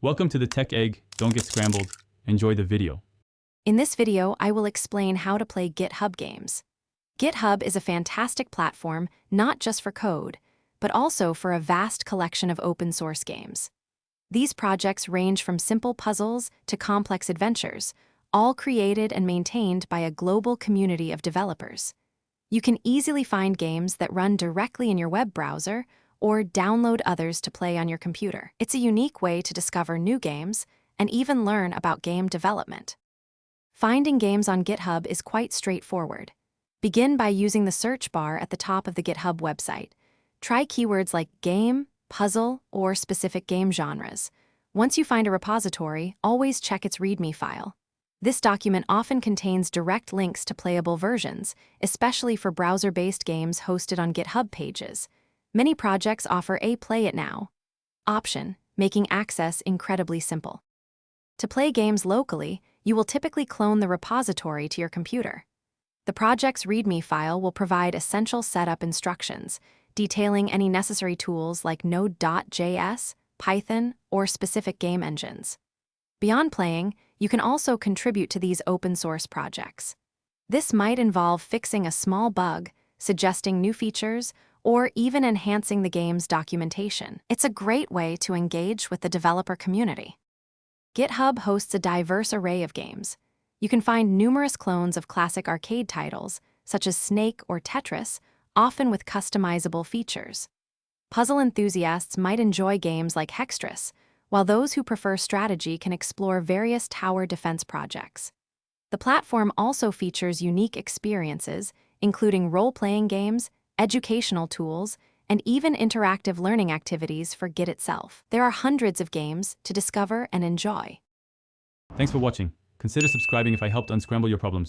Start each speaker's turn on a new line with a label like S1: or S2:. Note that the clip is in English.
S1: Welcome to the Tech Egg. Don't get scrambled. Enjoy the video.
S2: In this video, I will explain how to play GitHub Games. GitHub is a fantastic platform not just for code, but also for a vast collection of open-source games. These projects range from simple puzzles to complex adventures, all created and maintained by a global community of developers. You can easily find games that run directly in your web browser or download others to play on your computer. It's a unique way to discover new games and even learn about game development. Finding games on GitHub is quite straightforward. Begin by using the search bar at the top of the GitHub website. Try keywords like game, puzzle, or specific game genres. Once you find a repository, always check its README file. This document often contains direct links to playable versions, especially for browser-based games hosted on GitHub pages. Many projects offer a Play It Now option, making access incredibly simple. To play games locally, you will typically clone the repository to your computer. The project's README file will provide essential setup instructions, detailing any necessary tools like Node.js, Python, or specific game engines. Beyond playing, you can also contribute to these open-source projects. This might involve fixing a small bug, suggesting new features, or even enhancing the game's documentation. It's a great way to engage with the developer community. GitHub hosts a diverse array of games. You can find numerous clones of classic arcade titles, such as Snake or Tetris, often with customizable features. Puzzle enthusiasts might enjoy games like Hextris, while those who prefer strategy can explore various tower defense projects. The platform also features unique experiences, including role-playing games, educational tools, and even interactive learning activities for Git itself. There are hundreds of games to discover and enjoy.
S1: Thanks for watching. Consider subscribing if I helped unscramble your problems.